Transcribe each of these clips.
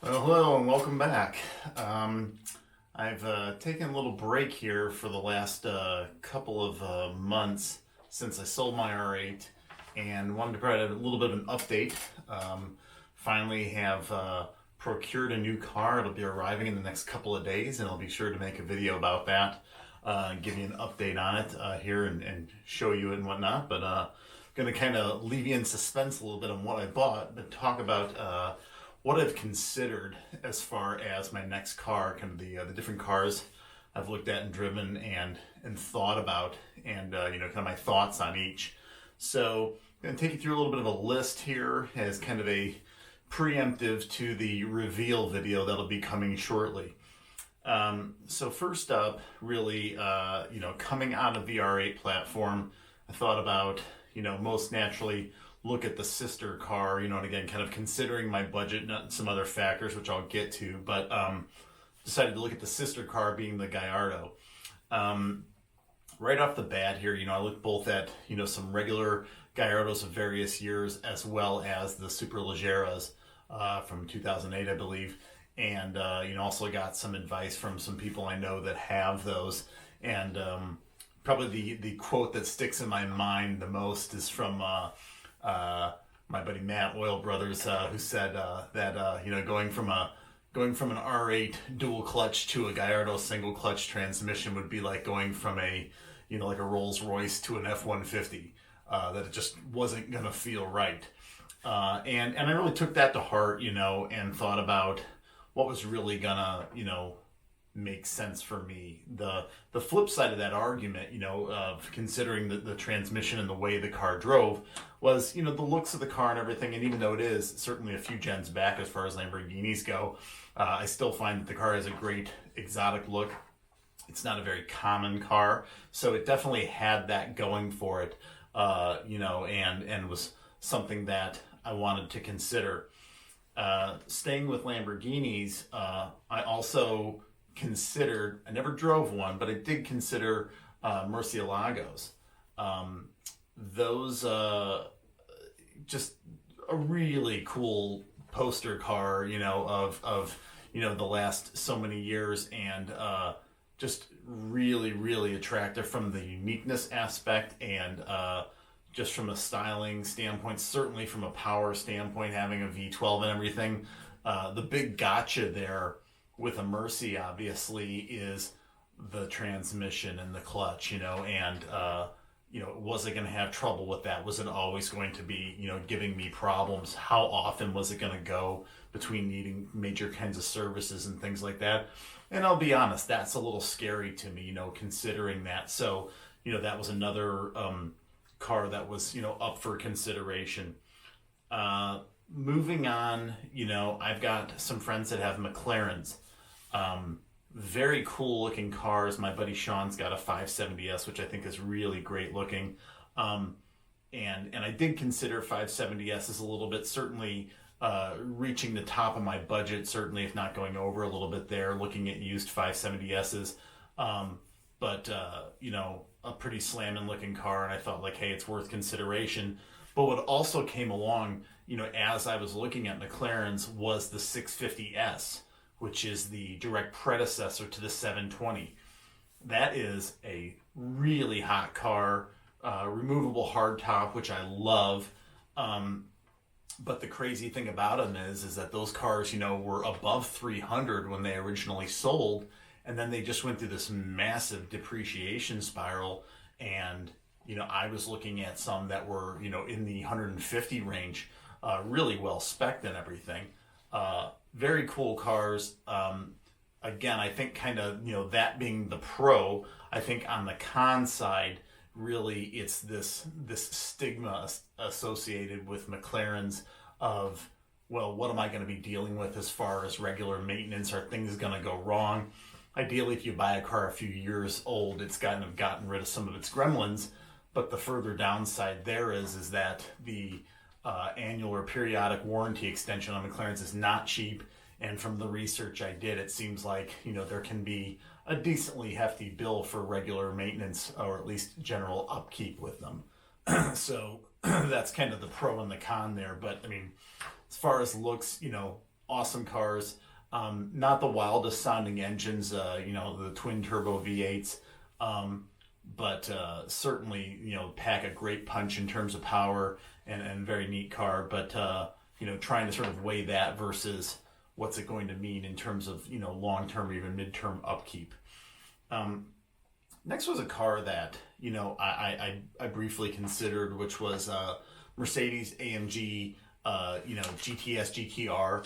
Well, hello and welcome back. I've taken a little break here for the last couple of months since I sold my R8 and wanted to provide a little bit of an update. Finally have procured a new car. It'll be arriving in the next couple of days, and I'll be sure to make a video about that, give you an update on it here and show you and whatnot. But going to kind of leave you in suspense a little bit on what I bought, but talk about what I've considered as far as my next car, kind of the different cars I've looked at and driven and thought about, and kind of my thoughts on each. So I'm going to take you through a little bit of a list here as kind of a preemptive to the reveal video that'll be coming shortly. So first up, really, coming out of the R8 platform, I thought about, most naturally look at the sister car, and again, kind of considering my budget and some other factors, which I'll get to, but decided to look at the sister car being the Guyardo. Right off the bat here, I looked both at, some regular Guyardos of various years as well as the Superleggeras from 2008, I believe. And, also got some advice from some people I know that have those. And probably the quote that sticks in my mind the most is from my buddy Matt, Oil Brothers, who said that going from an R8 dual clutch to a Guyardo single clutch transmission would be like going from a like a Rolls Royce to an F-150. That it just wasn't gonna feel right, and I really took that to heart, and thought about what was really gonna make sense for me. The flip side of that argument, of considering the transmission and the way the car drove was, the looks of the car and everything. And even though it is certainly a few gens back as far as Lamborghinis go, I still find that the car has a great exotic look. It's not a very common car, so it definitely had that going for it, and was something that I wanted to consider. Staying with Lamborghinis, I also considered, I never drove one, but I did consider Murcielagos. Those just a really cool poster car, of the last so many years, and just really, really attractive from the uniqueness aspect, and just from a styling standpoint, certainly from a power standpoint, having a V12 and everything. The big gotcha there with a Mercy, obviously, is the transmission and the clutch, and was it going to have trouble with that? Was it always going to be, giving me problems? How often was it going to go between needing major kinds of services and things like that? And I'll be honest, that's a little scary to me, considering that. So, that was another car that was, up for consideration. Moving on, I've got some friends that have McLarens. Very cool looking cars. My buddy Sean's got a 570S, which I think is really great looking. And I did consider 570S as a little bit, certainly reaching the top of my budget, certainly if not going over a little bit there, looking at used 570Ss. But a pretty slamming looking car, and I thought like, hey, it's worth consideration. But what also came along, as I was looking at McLarens, was the 650S, which is the direct predecessor to the 720. That is a really hot car, removable hardtop, which I love. But the crazy thing about them is that those cars, were above 300 when they originally sold, and then they just went through this massive depreciation spiral. And I was looking at some that were in the 150 range, really well spec'd and everything. Very cool cars. Again, I think kind of, that being the pro, I think on the con side, really it's this stigma associated with McLarens of, well, what am I going to be dealing with as far as regular maintenance? Are things going to go wrong? Ideally, if you buy a car a few years old, it's kind of gotten rid of some of its gremlins. But the further downside there is that the annual or periodic warranty extension on McLarens is not cheap. And from the research I did, it seems like, there can be a decently hefty bill for regular maintenance, or at least general upkeep with them. So that's kind of the pro and the con there. But I mean, as far as looks, awesome cars. Not the wildest sounding engines, the twin turbo V8s, but certainly, pack a great punch in terms of power and very neat car. But, trying to sort of weigh that versus what's it going to mean in terms of, long-term or even mid-term upkeep. Next was a car that, I briefly considered, which was Mercedes AMG, GTS GTR.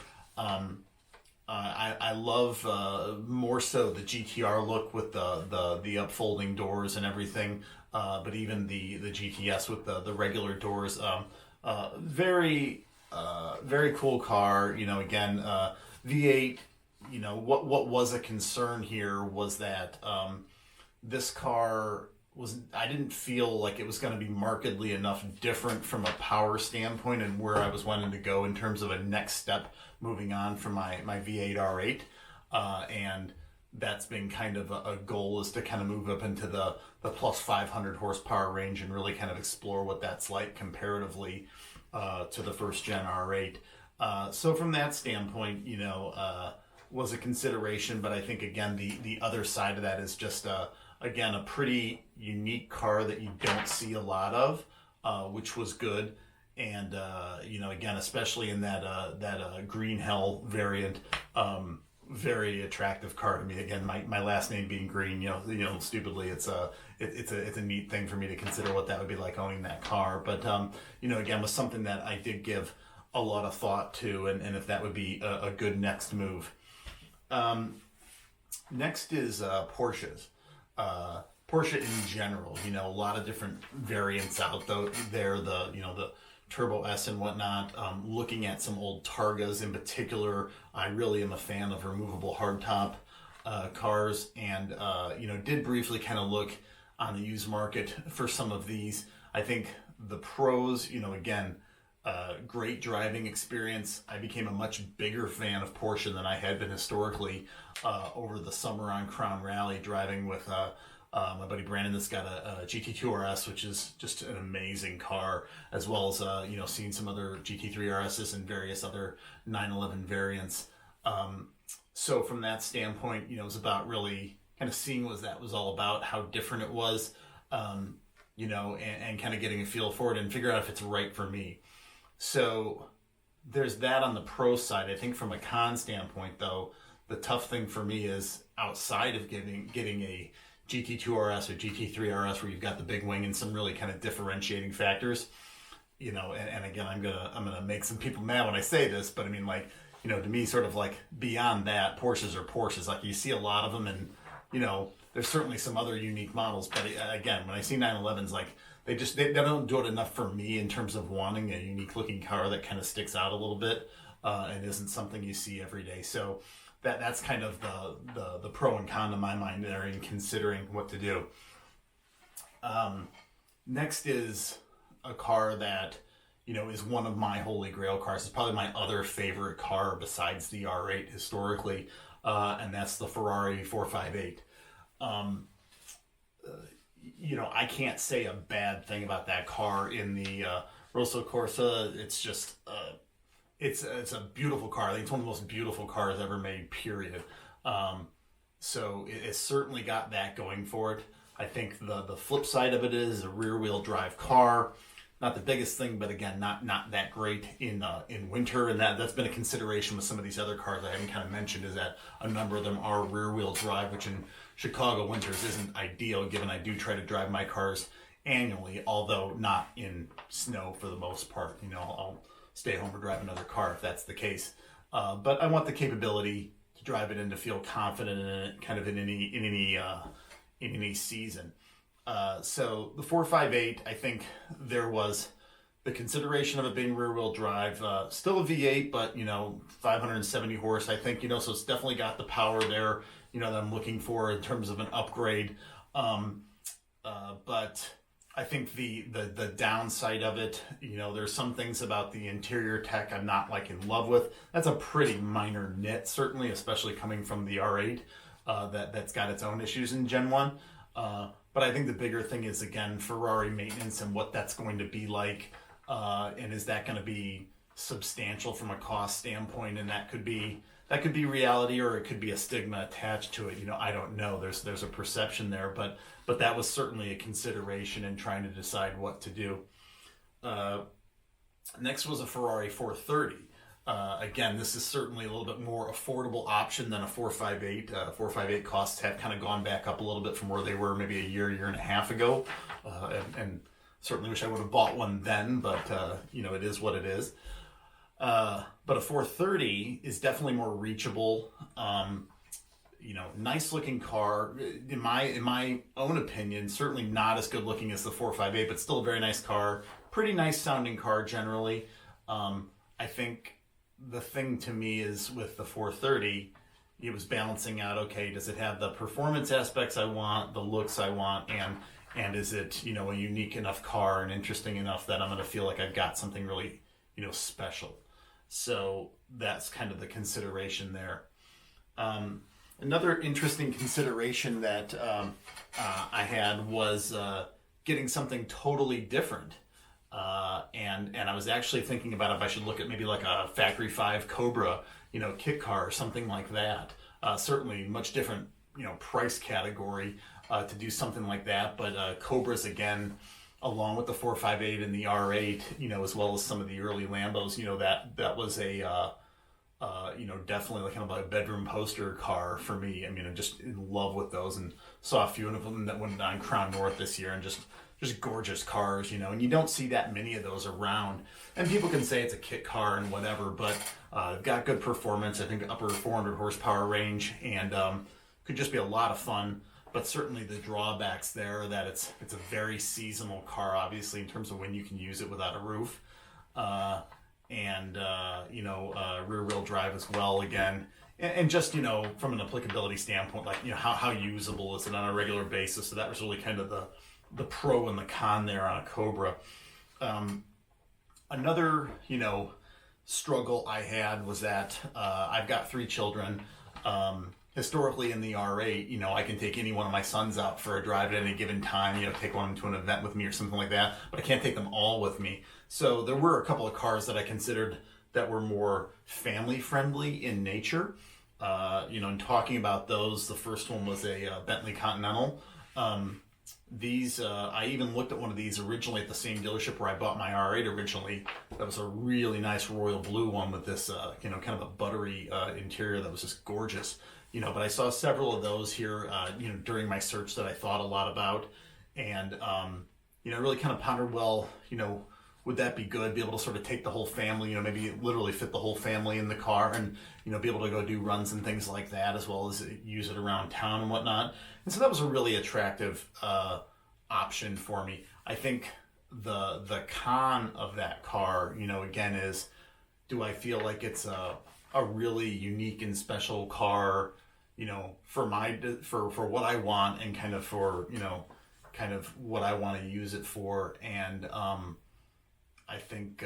I love more so the GTR look with the upfolding doors and everything, but even the GTS with the regular doors. Very cool car. Again, V8. What was a concern here was that this car I didn't feel like it was going to be markedly enough different from a power standpoint and where I was wanting to go in terms of a next step moving on from my V8 R8. And that's been kind of a goal, is to kind of move up into the plus 500 horsepower range and really kind of explore what that's like comparatively to the first gen R8. So from that standpoint, was a consideration, but I think again, the other side of that is just again, a pretty unique car that you don't see a lot of, which was good. And, again, especially in that Green Hell variant, very attractive car to me. Again, my last name being Green, stupidly, it's a neat thing for me to consider what that would be like owning that car. But, again, was something that I did give a lot of thought to, and if that would be a good next move. Next is Porsches. Porsche in general, a lot of different variants out there, the Turbo S and whatnot. Looking at some old Targas in particular, I really am a fan of removable hardtop cars, and did briefly kind of look on the used market for some of these. I think the pros, again, great driving experience. I became a much bigger fan of Porsche than I had been historically over the summer on Crown Rally, driving with my buddy Brandon that's got a GT2 RS, which is just an amazing car, as well as seeing some other GT3 RSs and various other 911 variants. So from that standpoint, it was about really kind of seeing what that was all about, how different it was, and kind of getting a feel for it and figure out if it's right for me. So there's that on the pro side. I think from a con standpoint, though, the tough thing for me is outside of getting a GT2 RS or GT3 RS where you've got the big wing and some really kind of differentiating factors, and again, I'm gonna make some people mad when I say this, but I mean, to me, sort of like beyond that, Porsches are Porsches. Like, you see a lot of them, and there's certainly some other unique models, but again, when I see 911s, like, they don't do it enough for me in terms of wanting a unique looking car that kind of sticks out a little bit and isn't something you see every day. So that's kind of the pro and con to my mind there in considering what to do. Next is a car that is one of my holy grail cars. It's probably my other favorite car besides the R8 historically, and that's the Ferrari 458. I can't say a bad thing about that car in the Rosso Corsa. It's just it's a beautiful car. I think it's one of the most beautiful cars ever made, period. So it's certainly got that going for it. I think the flip side of it is a rear-wheel drive car. Not the biggest thing, but again, not that great in winter, and that's been a consideration with some of these other cars I haven't kind of mentioned, is that a number of them are rear-wheel drive, which in Chicago winters isn't ideal, given I do try to drive my cars annually, although not in snow for the most part. I'll stay home or drive another car if that's the case. But I want the capability to drive it and to feel confident in it, kind of in any season. So the 458, I think there was the consideration of it being rear-wheel drive, still a V8, but 570 horse. I think so it's definitely got the power there, that I'm looking for in terms of an upgrade. But I think the downside of it, there's some things about the interior tech I'm not in love with. That's a pretty minor nit, certainly, especially coming from the R8, that's got its own issues in Gen 1. But I think the bigger thing is, again, Ferrari maintenance and what that's going to be like. And is that going to be substantial from a cost standpoint, and that could be reality, or it could be a stigma attached to it. I don't know. There's a perception there, but that was certainly a consideration in trying to decide what to do. Next was a Ferrari 430. Again, this is certainly a little bit more affordable option than a 458. 458 costs have kind of gone back up a little bit from where they were maybe a year and a half ago, and certainly wish I would have bought one then, but it is what it is. But a 430 is definitely more reachable. Nice looking car. In my own opinion, certainly not as good looking as the 458, but still a very nice car. Pretty nice sounding car generally. I think the thing to me is with the 430, it was balancing out, okay, does it have the performance aspects I want, the looks I want, and is it, a unique enough car and interesting enough that I'm going to feel like I've got something really, special. So that's kind of the consideration there. Another interesting consideration that I had was getting something totally different. And I was actually thinking about if I should look at maybe like a Factory 5 Cobra, kit car or something like that. Certainly much different, price category to do something like that. But Cobras, again, along with the 458 and the R8, as well as some of the early Lambos, that was a, definitely like kind of a bedroom poster car for me. I mean, I'm just in love with those, and saw a few of them that went on Crown North this year, and just gorgeous cars, and you don't see that many of those around. And people can say it's a kit car and whatever, but they've got good performance. I think upper 400 horsepower range, and could just be a lot of fun. But certainly the drawbacks there are that it's a very seasonal car, obviously, in terms of when you can use it without a roof, and rear-wheel drive as well, again. And just, from an applicability standpoint, like, how usable is it on a regular basis? So that was really kind of the pro and the con there on a Cobra. Another, struggle I had was that I've got 3 children. Historically in the R8, I can take any one of my sons out for a drive at any given time, take one to an event with me or something like that, but I can't take them all with me. So there were a couple of cars that I considered that were more family friendly in nature. And talking about those, the first one was a Bentley Continental. I even looked at one of these originally at the same dealership where I bought my R8 originally. That was a really nice royal blue one with this, kind of a buttery interior that was just gorgeous. But I saw several of those here, during my search that I thought a lot about, and really kind of pondered, well, would that be good? Be able to sort of take the whole family, maybe literally fit the whole family in the car, and be able to go do runs and things like that, as well as use it around town and whatnot. And so that was a really attractive option for me. I think the con of that car, again, is, do I feel like it's a really unique and special car, for what I want, and kind of for, kind of what I want to use it for. And I think,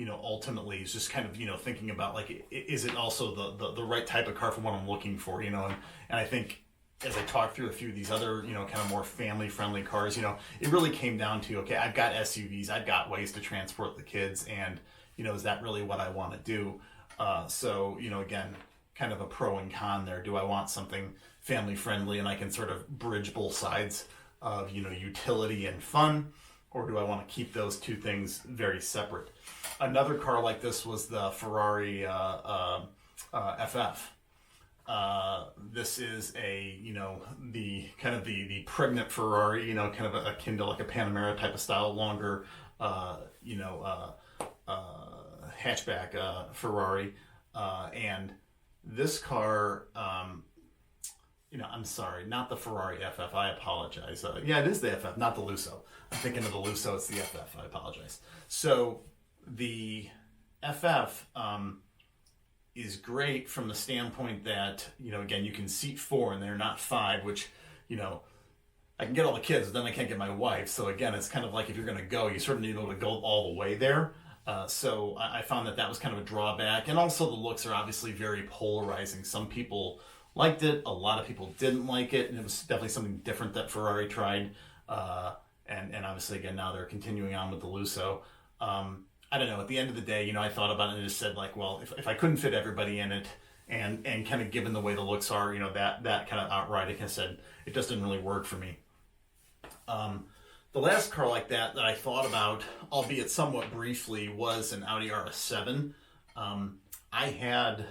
ultimately it's just kind of, thinking about, like, is it also the right type of car for what I'm looking for, and I think as I talked through a few of these other, kind of more family-friendly cars, it really came down to, okay, I've got SUVs, I've got ways to transport the kids, and, is that really what I want to do? So, again, kind of a pro and con there. Do I want something family-friendly and I can sort of bridge both sides of, utility and fun, or do I want to keep those two things very separate? Another car like this was the Ferrari FF. This is the kind of the pregnant Ferrari, kind of akin to like a Panamera type of style, longer, hatchback Ferrari. And this car, I'm sorry, not the Ferrari FF. I apologize. Yeah, it is the FF, not the Lusso. I'm thinking of the Lusso. It's the FF. I apologize. So the FF is great from the standpoint that, again, you can seat 4 and they're not 5, which, I can get all the kids, but then I can't get my wife. So again, it's kind of like if you're going to go, you sort of need to be able to go all the way there. So I found that was kind of a drawback. And also the looks are obviously very polarizing. Some people liked it. A lot of people didn't like it. And it was definitely something different that Ferrari tried. And obviously, again, now they're continuing on with the Lusso. I don't know, at the end of the day, I thought about it and just said like, well, if I couldn't fit everybody in it, and kind of given the way the looks are, that kind of outright, I kind of said it just didn't really work for me. The last car like that I thought about, albeit somewhat briefly, was an Audi RS7. I had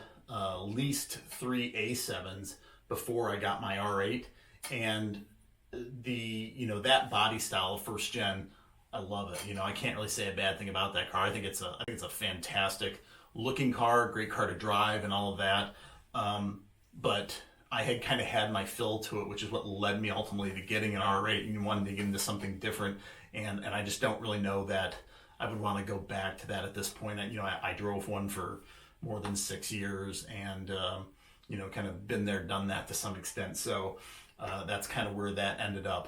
leased 3 A7s before I got my R8, and that body style, first gen, I love it. I can't really say a bad thing about that car. I think it's a fantastic looking car, great car to drive, and all of that. But I had kind of had my fill to it, which is what led me ultimately to getting an R8 and wanting to get into something different. And I just don't really know that I would want to go back to that at this point. I drove one for more than 6 years, and kind of been there, done that to some extent. So that's kind of where that ended up.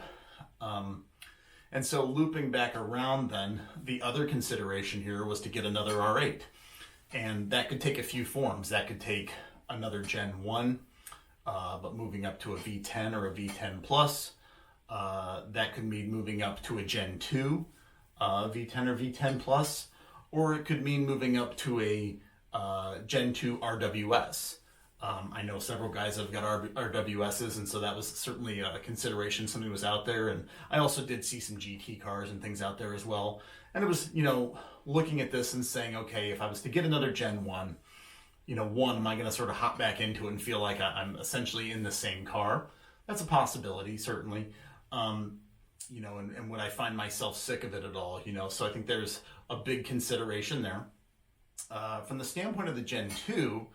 And so looping back around then, the other consideration here was to get another R8. And that could take a few forms. That could take another Gen 1, but moving up to a V10 or a V10 Plus. That could mean moving up to a Gen 2, V10 or V10 Plus. Or it could mean moving up to a Gen 2 RWS. I know several guys that have got RWSs, and so that was certainly a consideration. Something was out there, and I also did see some GT cars and things out there as well. And it was, looking at this and saying, okay, if I was to get another Gen 1, am I going to sort of hop back into it and feel like I'm essentially in the same car? That's a possibility, certainly. And would I find myself sick of it at all? So I think there's a big consideration there. From the standpoint of the Gen 2,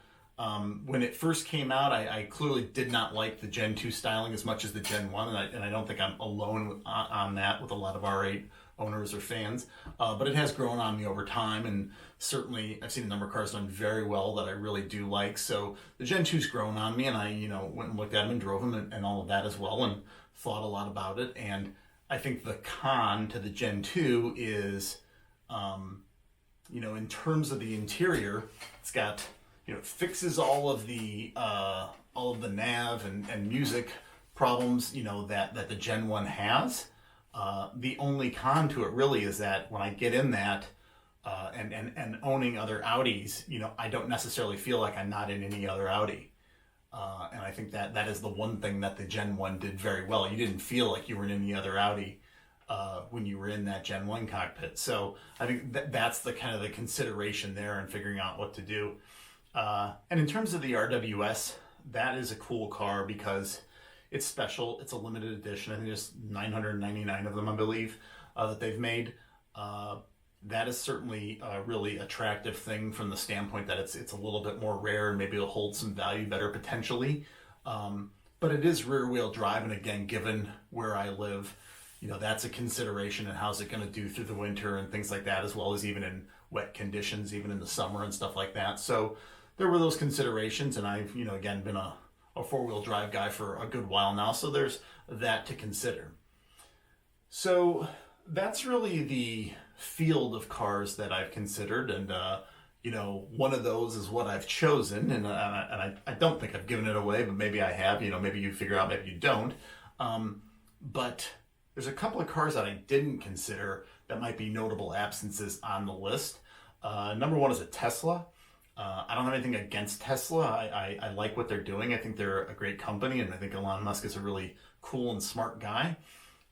when it first came out, I clearly did not like the Gen 2 styling as much as the Gen 1, and I don't think I'm alone on that with a lot of R8 owners or fans, but it has grown on me over time, and certainly I've seen a number of cars done very well that I really do like. So the Gen 2's grown on me, and I went and looked at them and drove them and all of that as well, and thought a lot about it. And I think the con to the Gen 2 is, in terms of the interior, it's got, it fixes all of the nav and music problems, that the Gen 1 has. The only con to it really is that when I get in that, and owning other Audis, I don't necessarily feel like I'm not in any other Audi. And I think that is the one thing that the Gen 1 did very well. You didn't feel like you were in any other Audi when you were in that Gen 1 cockpit. So I think that's the kind of the consideration there in figuring out what to do. And in terms of the RWS, that is a cool car because it's special. It's a limited edition. I think there's 999 of them, I believe, that they've made. That is certainly a really attractive thing from the standpoint that it's a little bit more rare and maybe it'll hold some value better potentially. But it is rear wheel drive, and again, given where I live, that's a consideration, and how's it going to do through the winter and things like that, as well as even in wet conditions, even in the summer and stuff like that. So there were those considerations, and I've, again, been a four-wheel drive guy for a good while now, so there's that to consider. So that's really the field of cars that I've considered, and one of those is what I've chosen, and I don't think I've given it away, but maybe I have. Maybe you figure out, maybe you don't. But there's a couple of cars that I didn't consider that might be notable absences on the list. Number one is a Tesla. I don't have anything against Tesla. I like what they're doing. I think they're a great company, and I think Elon Musk is a really cool and smart guy.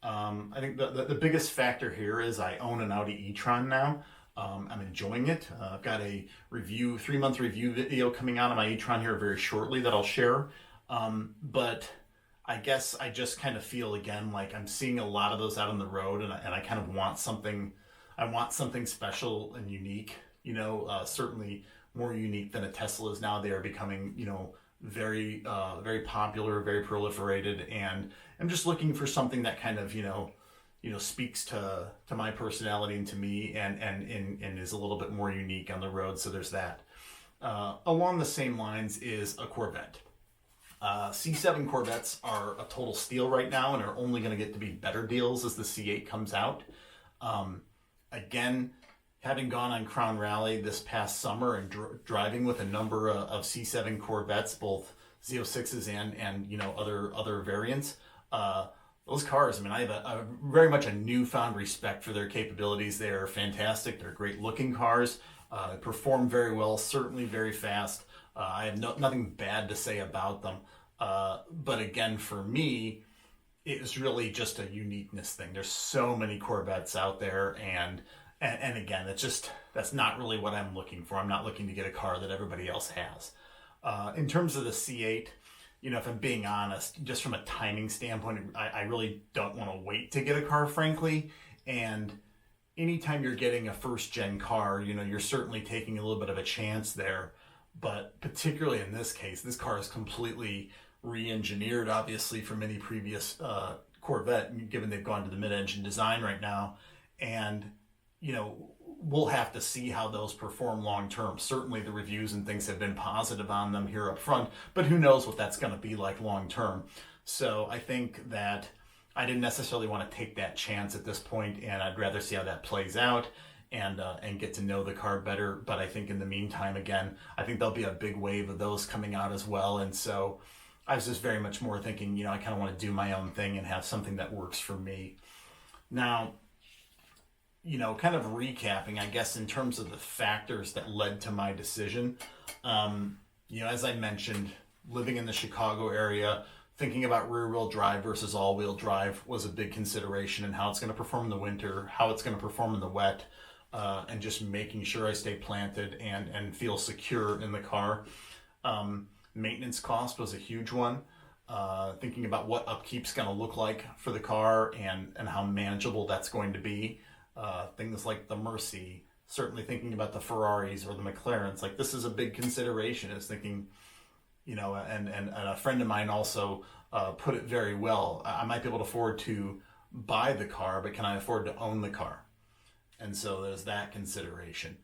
I think the biggest factor here is I own an Audi e-tron now. I'm enjoying it. I've got a 3-month review video coming out on my e-tron here very shortly that I'll share. But I guess I just kind of feel, again, like I'm seeing a lot of those out on the road, and I kind of want something. I want something special and unique. Certainly more unique than a Tesla is now. They are becoming, very, very popular, very proliferated, and I'm just looking for something that kind of, speaks to my personality and to me, and is a little bit more unique on the road. So there's that. Along the same lines is a Corvette. C7 Corvettes are a total steal right now, and are only going to get to be better deals as the C8 comes out. Again, having gone on Crown Rally this past summer and driving with a number of C7 Corvettes, both Z06s and other variants, those cars, I mean, I have a very much a newfound respect for their capabilities. They are fantastic. They're great looking cars. Perform very well, certainly very fast. I have nothing bad to say about them. But again, for me, it's really just a uniqueness thing. There's so many Corvettes out there, and again, that's not really what I'm looking for. I'm not looking to get a car that everybody else has. In terms of the C8, if I'm being honest, just from a timing standpoint, I really don't want to wait to get a car, frankly. And anytime you're getting a first gen car, you're certainly taking a little bit of a chance there. But particularly in this case, this car is completely re-engineered, obviously, from any previous Corvette, given they've gone to the mid-engine design right now. And, we'll have to see how those perform long term. Certainly the reviews and things have been positive on them here up front, but who knows what that's going to be like long term. So I think that I didn't necessarily want to take that chance at this point, and I'd rather see how that plays out and get to know the car better. But I think in the meantime, again, I think there'll be a big wave of those coming out as well. And so I was just very much more thinking, I kind of want to do my own thing and have something that works for me. Now, kind of recapping, I guess, in terms of the factors that led to my decision, as I mentioned, living in the Chicago area, thinking about rear-wheel drive versus all-wheel drive was a big consideration, and how it's going to perform in the winter, how it's going to perform in the wet, and just making sure I stay planted and feel secure in the car. Maintenance cost was a huge one. Thinking about what upkeep's going to look like for the car and how manageable that's going to be. Things like the Mercy, certainly thinking about the Ferraris or the McLarens, like this is a big consideration, is thinking, and a friend of mine also put it very well. I might be able to afford to buy the car, but can I afford to own the car? And so there's that consideration.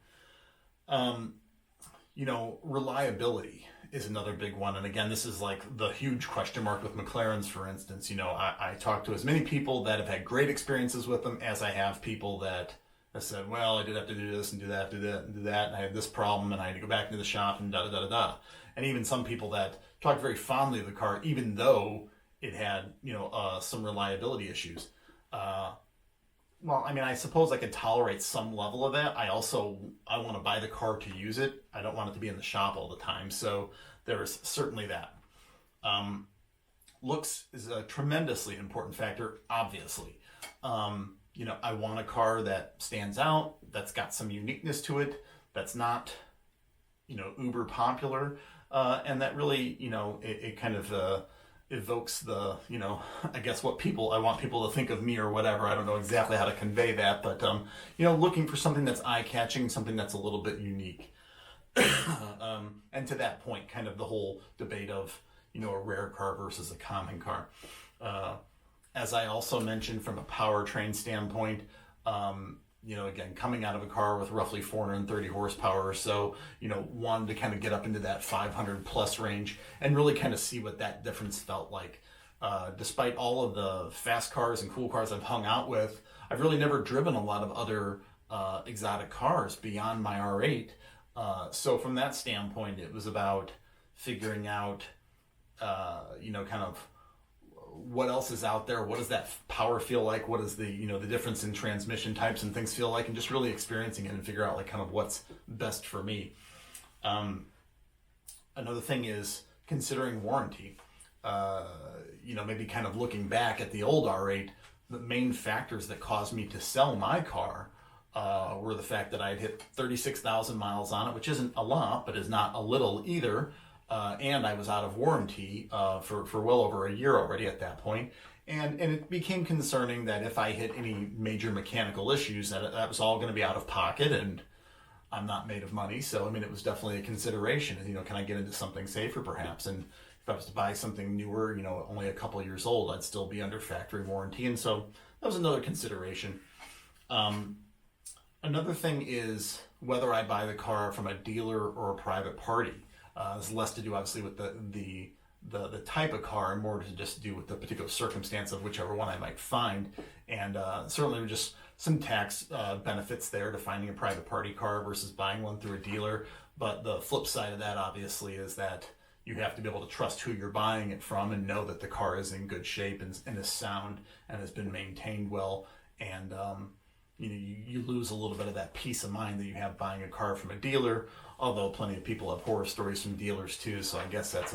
Reliability is another big one. And again, this is like the huge question mark with McLarens, for instance. I talked to as many people that have had great experiences with them as I have people that have said, well, I did have to do this and do that, do that, and do that, and I had this problem, and I had to go back into the shop, and da-da-da-da-da. And even some people that talked very fondly of the car, even though it had, some reliability issues. Well, I mean, I suppose I could tolerate some level of that. I want to buy the car to use it. I don't want it to be in the shop all the time. So there's certainly that. Looks is a tremendously important factor, obviously. I want a car that stands out, that's got some uniqueness to it, that's not, uber popular, and that really, it kind of evokes the, I guess I want people to think of me or whatever. I don't know exactly how to convey that, but, looking for something that's eye-catching, something that's a little bit unique. And to that point, kind of the whole debate of, a rare car versus a common car. As I also mentioned, from a powertrain standpoint, again, coming out of a car with roughly 430 horsepower or so, wanted to kind of get up into that 500 plus range and really kind of see what that difference felt like. Despite all of the fast cars and cool cars I've hung out with, I've really never driven a lot of other exotic cars beyond my R8. So from that standpoint, it was about figuring out, kind of what else is out there, what does that power feel like, what is the the difference in transmission types and things feel like, and just really experiencing it and figure out like kind of what's best for me. Another thing is considering warranty. Maybe kind of looking back at the old R8, the main factors that caused me to sell my car were the fact that I had hit 36,000 miles on it, which isn't a lot, but is not a little either. And I was out of warranty for well over a year already at that point. And it became concerning that if I hit any major mechanical issues, that was all going to be out of pocket, and I'm not made of money. So, I mean, it was definitely a consideration. Can I get into something safer perhaps? And if I was to buy something newer, only a couple of years old, I'd still be under factory warranty. And so that was another consideration. Another thing is whether I buy the car from a dealer or a private party. It's less to do, obviously, with the type of car and more to just do with the particular circumstance of whichever one I might find. And certainly just some tax benefits there to finding a private party car versus buying one through a dealer. But the flip side of that, obviously, is that, you have to be able to trust who you're buying it from and know that the car is in good shape and is sound and has been maintained well. And you lose a little bit of that peace of mind that you have buying a car from a dealer, although plenty of people have horror stories from dealers too. So I guess that's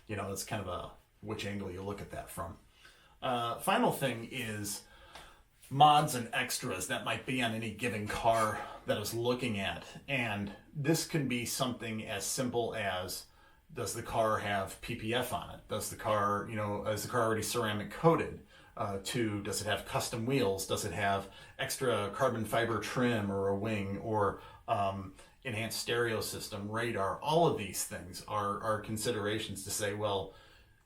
it's kind of a which angle you look at that from. Final thing is mods and extras that might be on any given car that I was looking at. And this can be something as simple as, does the car have PPF on it? Does the car, is the car already ceramic coated? Does it have custom wheels? Does it have extra carbon fiber trim or a wing or enhanced stereo system, radar? All of these things are considerations to say, well,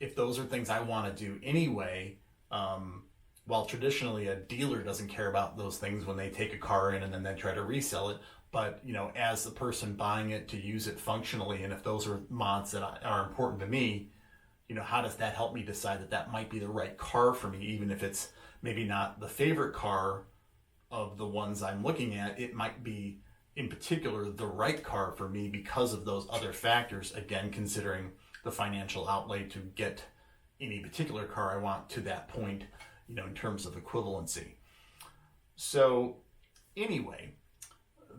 if those are things I want to do anyway, while traditionally a dealer doesn't care about those things when they take a car in and then they try to resell it, but as the person buying it to use it functionally, and if those are mods that are important to me, how does that help me decide that that might be the right car for me? Even if it's maybe not the favorite car of the ones I'm looking at, it might be in particular the right car for me because of those other factors, again considering the financial outlay to get any particular car I want to that point, in terms of equivalency. So anyway,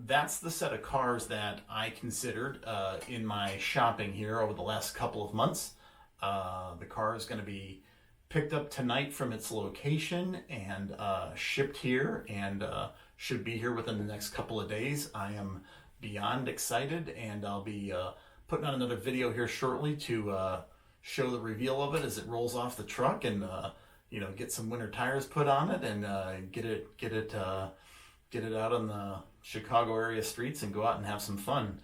that's the set of cars that I considered in my shopping here over the last couple of months. The car is going to be picked up tonight from its location and shipped here, and should be here within the next couple of days. I am beyond excited, and I'll be putting on another video here shortly to show the reveal of it as it rolls off the truck, and get some winter tires put on it, and get it out on the Chicago area streets and go out and have some fun.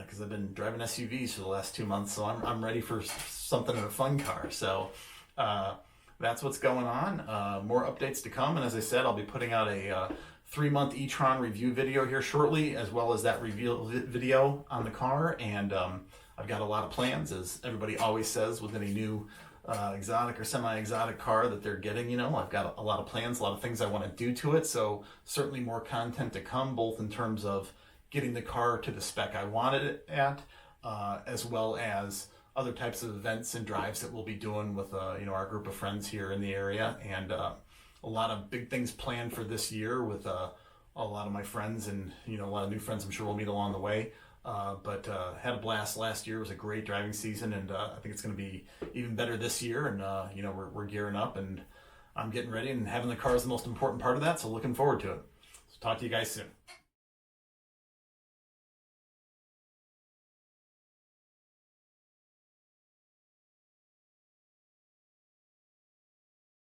Because I've been driving SUVs for the last 2 months, so I'm ready for something in a fun car. So that's what's going on. More updates to come, and as I said, I'll be putting out a 3-month e-tron review video here shortly, as well as that reveal video on the car. And I've got a lot of plans, as everybody always says with any new exotic or semi-exotic car that they're getting. I've got a lot of plans, a lot of things I want to do to it. So certainly more content to come, both in terms of getting the car to the spec I wanted it at, as well as other types of events and drives that we'll be doing with our group of friends here in the area, and a lot of big things planned for this year with a lot of my friends, and a lot of new friends I'm sure we'll meet along the way. But had a blast last year. It was a great driving season, and I think it's going to be even better this year. And we're gearing up, and I'm getting ready, and having the car is the most important part of that. So looking forward to it. So talk to you guys soon.